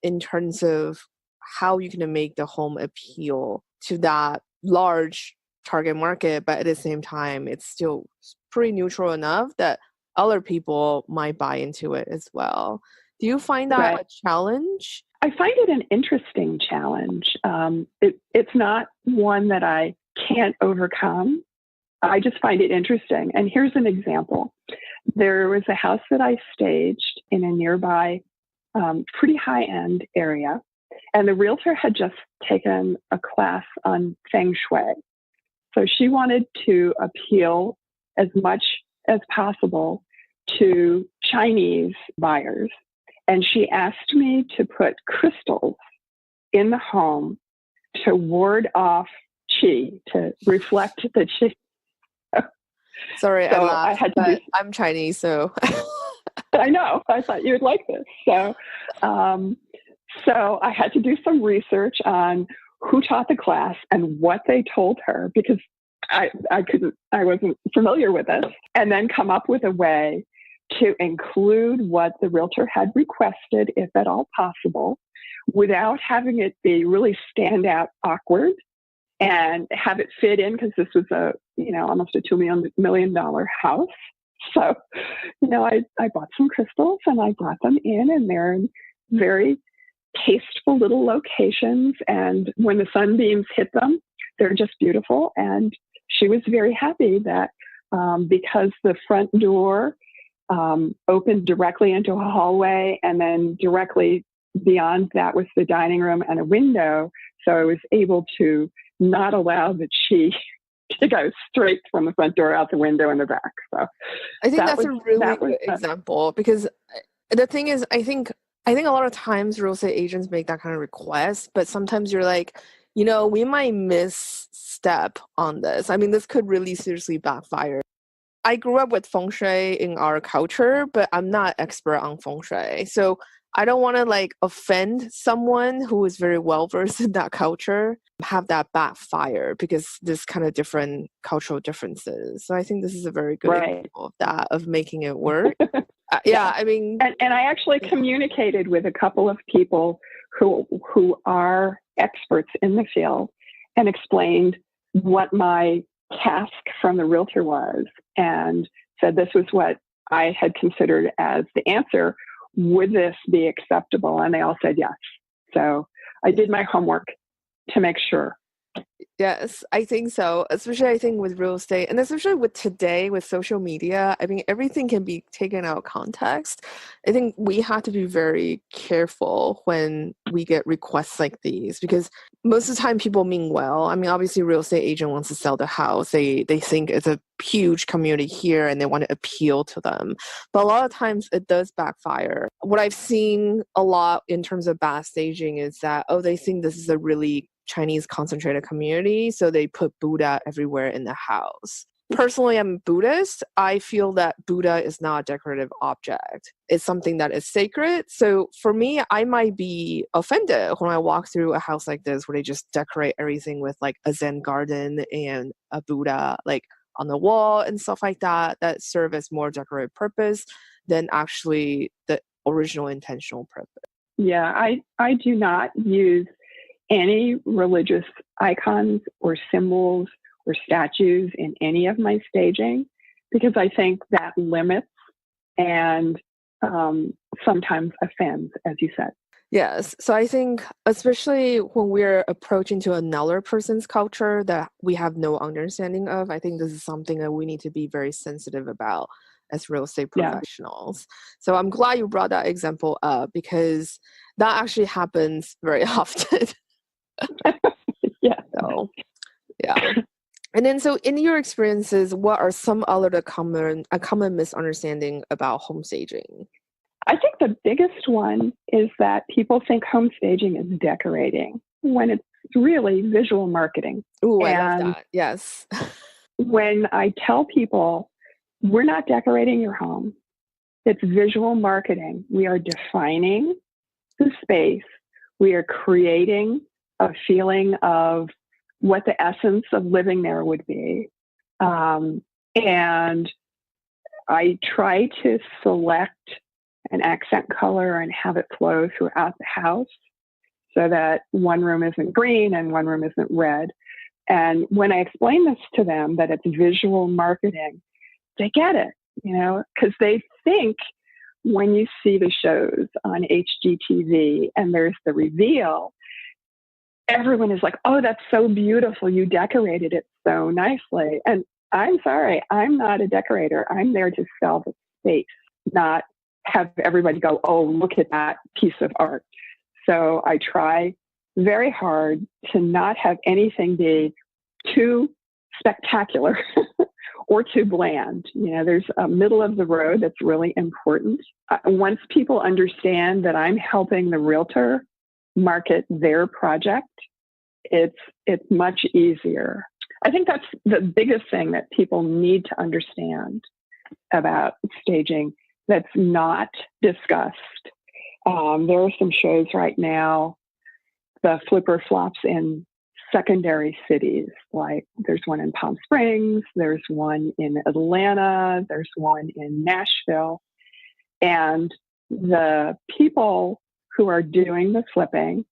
A: in terms of how you can make the home appeal to that large target market, but at the same time, it's still pretty neutral enough that other people might buy into it as well. Do you find that a challenge?
B: I find it an interesting challenge. It's not one that I can't overcome. I just find it interesting. And here's an example. There was a house that I staged in a nearby pretty high-end area. And the realtor had just taken a class on Feng Shui. So she wanted to appeal as much as possible to Chinese buyers. And she asked me to put crystals in the home to ward off qi, to reflect the qi.
A: Sorry,
B: so
A: I laughed, but I'm Chinese, so...
B: I know. I thought you would like this. So I had to do some research on who taught the class and what they told her because I wasn't familiar with it, and then come up with a way to include what the realtor had requested, if at all possible, without having it be really stand out awkward and have it fit in because this was almost a $2 million house. So, I bought some crystals and I brought them in, and they're in very tasteful little locations. And when the sunbeams hit them, they're just beautiful. And she was very happy that because the front door opened directly into a hallway, and then directly beyond that was the dining room and a window. So I was able to not allow the qi to go straight from the front door out the window in the back. So
A: I think that's a really good example because the thing is, I think a lot of times real estate agents make that kind of request, but sometimes you're like, we might misstep on this. I mean, this could really seriously backfire. I grew up with Feng Shui in our culture, but I'm not expert on Feng Shui. So I don't want to offend someone who is very well versed in that culture, have that backfire because there's kind of different cultural differences. So I think this is a very good example of that, of making it work. I mean,
B: and I actually communicated with a couple of people who are experts in the field and explained what my task from the realtor was, and said this was what I had considered as the answer. Would this be acceptable? And they all said yes. So I did my homework to make sure.
A: Yes, I think so. Especially I think with real estate and especially with today with social media, I mean everything can be taken out of context. I think we have to be very careful when we get requests like these because most of the time people mean well. I mean obviously real estate agent wants to sell the house. They think it's a huge community here and they want to appeal to them. But a lot of times it does backfire. What I've seen a lot in terms of bad staging is that oh they think this is a really Chinese concentrated community, so they put Buddha everywhere in the house. Personally, I'm Buddhist. I feel that Buddha is not a decorative object. It's something that is sacred. So for me, I might be offended when I walk through a house like this where they just decorate everything with like a Zen garden and a Buddha like on the wall and stuff like that that serve as more decorative purpose than actually the original intentional purpose.
B: Yeah, I do not use any religious icons or symbols or statues in any of my staging because I think that limits and sometimes offends, as you said.
A: Yes. So I think, especially when we're approaching to another person's culture that we have no understanding of, I think this is something that we need to be very sensitive about as real estate
B: Yeah.
A: professionals. So I'm glad you brought that example up because that actually happens very often.
B: Yeah.
A: So, yeah. And then, so in your experiences, what are some other common misunderstanding about home staging?
B: I think the biggest one is that people think home staging is decorating when it's really visual marketing.
A: Ooh, I love that. Yes.
B: When I tell people, we're not decorating your home, it's visual marketing. We are defining the space. We are creating a feeling of what the essence of living there would be. And I try to select an accent color and have it flow throughout the house so that one room isn't green and one room isn't red. And when I explain this to them, that it's visual marketing, they get it, because they think when you see the shows on HGTV and there's the reveal, everyone is like, oh, that's so beautiful. You decorated it so nicely. And I'm sorry, I'm not a decorator. I'm there to sell the space, not have everybody go, oh, look at that piece of art. So I try very hard to not have anything be too spectacular or too bland. There's a middle of the road that's really important. Once people understand that I'm helping the realtor market their project, it's much easier. I think that's the biggest thing that people need to understand about staging that's not discussed. There are some shows right now, the flipper flops in secondary cities. Like there's one in Palm Springs, there's one in Atlanta, there's one in Nashville. And the people who are doing the flipping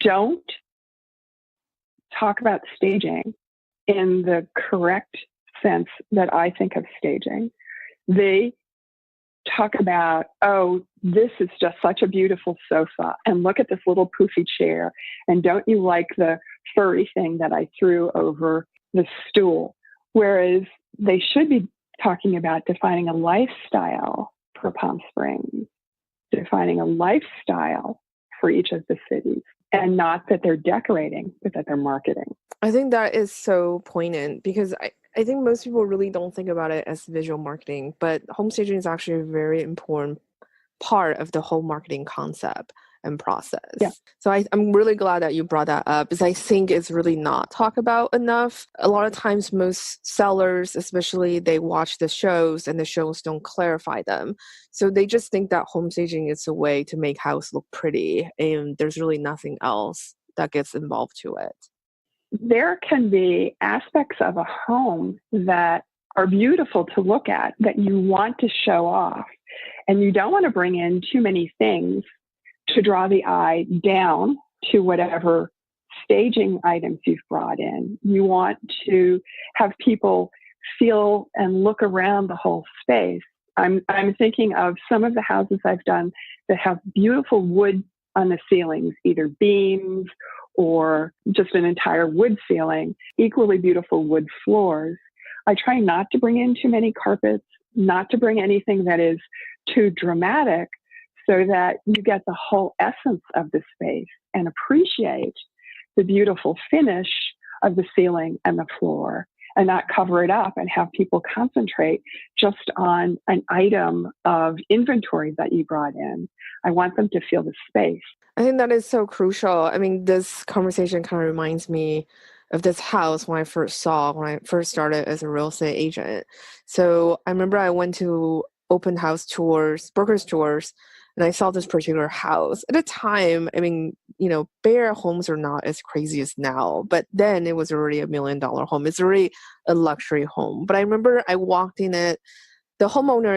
B: don't talk about staging in the correct sense that I think of staging. They talk about, oh, this is just such a beautiful sofa, and look at this little poofy chair, and don't you like the furry thing that I threw over the stool? Whereas they should be talking about defining a lifestyle for Palm Springs, defining a lifestyle for each of the cities, and not that they're decorating, but that they're marketing.
A: I think that is so poignant because I think most people really don't think about it as visual marketing, but home staging is actually a very important part of the whole marketing concept and process.
B: Yeah.
A: So I'm really glad that you brought that up because I think it's really not talked about enough. A lot of times most sellers, especially, they watch the shows and the shows don't clarify them. So they just think that home staging is a way to make house look pretty and there's really nothing else that gets involved to it.
B: There can be aspects of a home that are beautiful to look at that you want to show off, and you don't want to bring in too many things to draw the eye down to whatever staging items you've brought in. You want to have people feel and look around the whole space. I'm thinking of some of the houses I've done that have beautiful wood on the ceilings, either beams or just an entire wood ceiling, equally beautiful wood floors. I try not to bring in too many carpets, not to bring anything that is too dramatic, so that you get the whole essence of the space and appreciate the beautiful finish of the ceiling and the floor, and not cover it up and have people concentrate just on an item of inventory that you brought in. I want them to feel the space.
A: I think that is so crucial. I mean, this conversation kind of reminds me of this house when I first started as a real estate agent. So I remember I went to open house tours, brokers tours, and I saw this particular house. At the time, I mean, Bay Area homes are not as crazy as now, but then it was already $1 million home. It's already a luxury home. But I remember I walked in it. The homeowner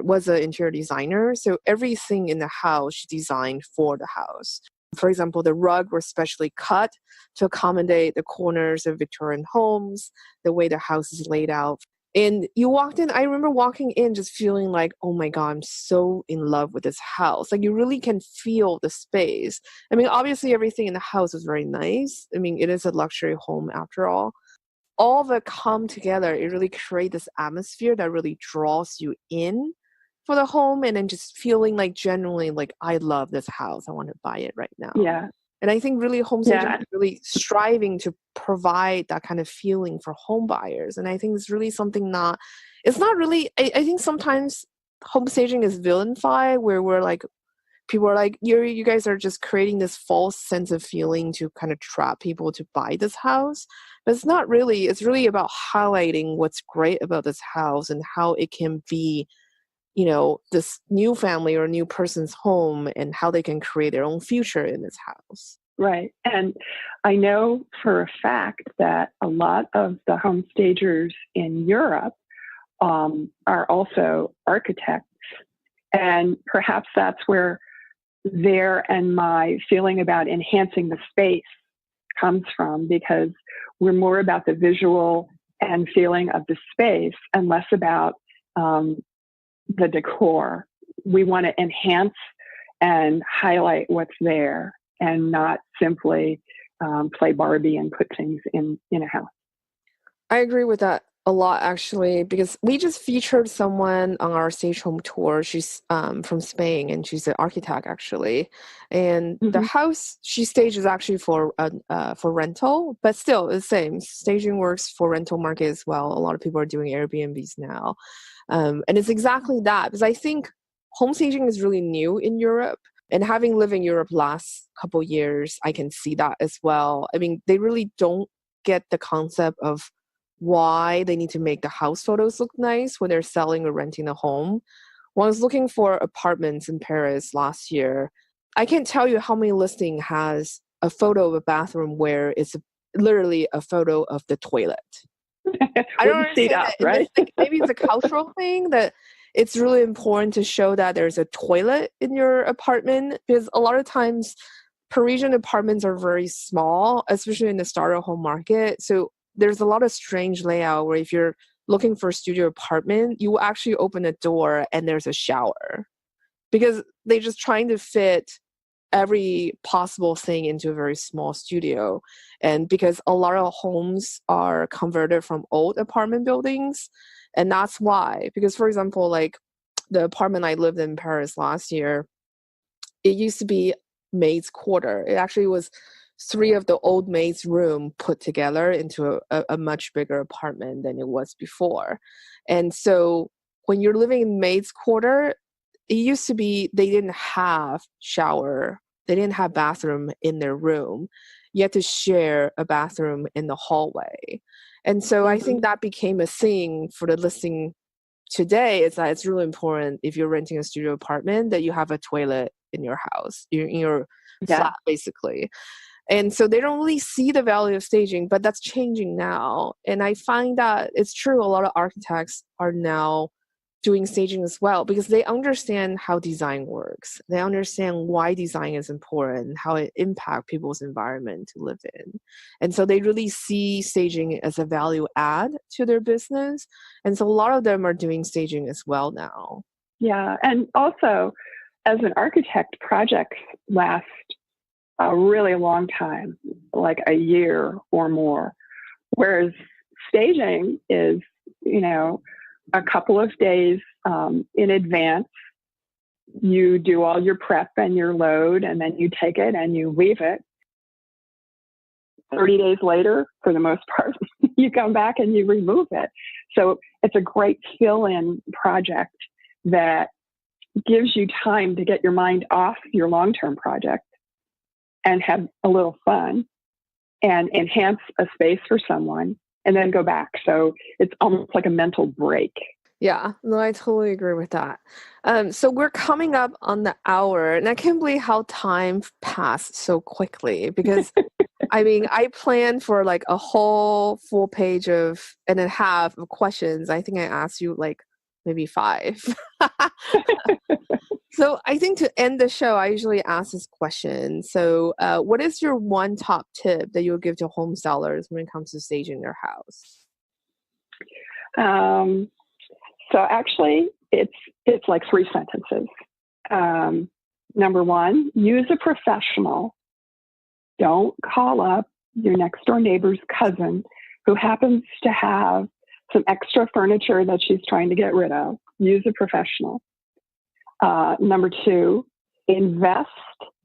A: was an interior designer. So everything in the house she designed for the house. For example, the rug was specially cut to accommodate the corners of Victorian homes, the way the house is laid out. And I remember walking in just feeling like, oh my God, I'm so in love with this house. Like, you really can feel the space. I mean, obviously everything in the house is very nice. I mean, it is a luxury home after all. All of it come together, it really creates this atmosphere that really draws you in for the home, and then just feeling like genuinely like, I love this house. I want to buy it right now.
B: Yeah.
A: And I think really home staging is really striving to provide that kind of feeling for home buyers. And I think it's really something it's not really, I think sometimes home staging is vilified, where we're like, people are like, you guys are just creating this false sense of feeling to kind of trap people to buy this house. But it's not really. It's really about highlighting what's great about this house and how it can be, this new family or new person's home, and how they can create their own future in this house.
B: Right. And I know for a fact that a lot of the home stagers in Europe are also architects. And perhaps that's where their and my feeling about enhancing the space comes from, because we're more about the visual and feeling of the space and less about the decor. We want to enhance and highlight what's there, and not simply play Barbie and put things in a house.
A: I agree with that a lot, actually, because we just featured someone on our stage home tour. She's from Spain, and she's an architect, actually. And the house she staged is actually for rental, but still the same. Staging works for rental market as well. A lot of people are doing Airbnbs now. And it's exactly that, because I think home staging is really new in Europe. And having lived in Europe last couple years, I can see that as well. I mean, they really don't get the concept of why they need to make the house photos look nice when they're selling or renting a home. When I was looking for apartments in Paris last year, I can't tell you how many listing has a photo of a bathroom where it's literally a photo of the toilet. I don't understand that.
B: Right?
A: Maybe it's a cultural thing that it's really important to show that there's a toilet in your apartment, because a lot of times Parisian apartments are very small, especially in the starter home market. So there's a lot of strange layout where if you're looking for a studio apartment, you will actually open a door and there's a shower, because they're just trying to fit every possible thing into a very small studio. And because a lot of homes are converted from old apartment buildings, and that's why. Because, for example, like the apartment I lived in Paris last year, it used to be maid's quarter. It actually was 3 of the old maid's room put together into a much bigger apartment than it was before. And so when you're living in maid's quarter, it used to be they didn't have shower, they didn't have bathroom in their room. You had to share a bathroom in the hallway. And so I think that became a thing for the listing today, is that it's really important, if you're renting a studio apartment, that you have a toilet in your house, in your flat, basically. And so they don't really see the value of staging, but that's changing now. And I find that it's true, a lot of architects are now doing staging as well, because they understand how design works. They understand why design is important, how it impacts people's environment to live in. And so they really see staging as a value add to their business. And so a lot of them are doing staging as well now.
B: Yeah. And also, as an architect, projects last a really long time, like a year or more. Whereas staging is, a couple of days in advance. You do all your prep and your load, and then you take it and you leave it. 30 days later, for the most part, you come back and you remove it. So it's a great fill-in project that gives you time to get your mind off your long-term project and have a little fun and enhance a space for someone and then go back. So it's almost like a mental break.
A: Yeah, no, I totally agree with that. So we're coming up on the hour, and I can't believe how time passed so quickly because I planned for like a whole full page and a half of questions. I think I asked you like maybe 5. So I think to end the show, I usually ask this question. So what is your one top tip that you would give to home sellers when it comes to staging their house?
B: So actually, it's like 3 sentences. Number 1, use a professional. Don't call up your next door neighbor's cousin who happens to have some extra furniture that she's trying to get rid of. Use a professional. Number 2, invest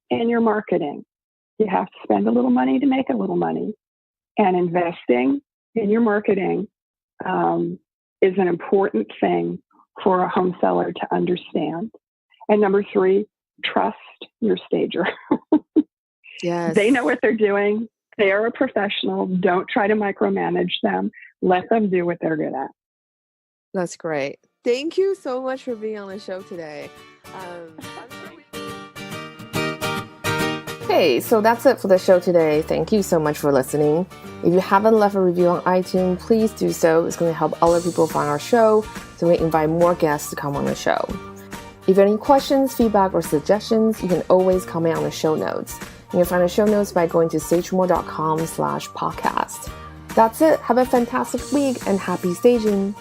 B: in your marketing. You have to spend a little money to make a little money. And investing in your marketing is an important thing for a home seller to understand. And number 3, trust your stager.
A: Yes.
B: They know what they're doing. They are a professional. Don't try to micromanage them. Let them do what they're good at.
A: That's great. Thank you so much for being on the show today. Hey, so that's it for the show today. Thank you so much for listening. If you haven't left a review on iTunes, please do so. It's going to help other people find our show, so we invite more guests to come on the show. If you have any questions, feedback, or suggestions, you can always comment on the show notes. You can find the show notes by going to sagemore.com/podcast. That's it. Have a fantastic week and happy staging.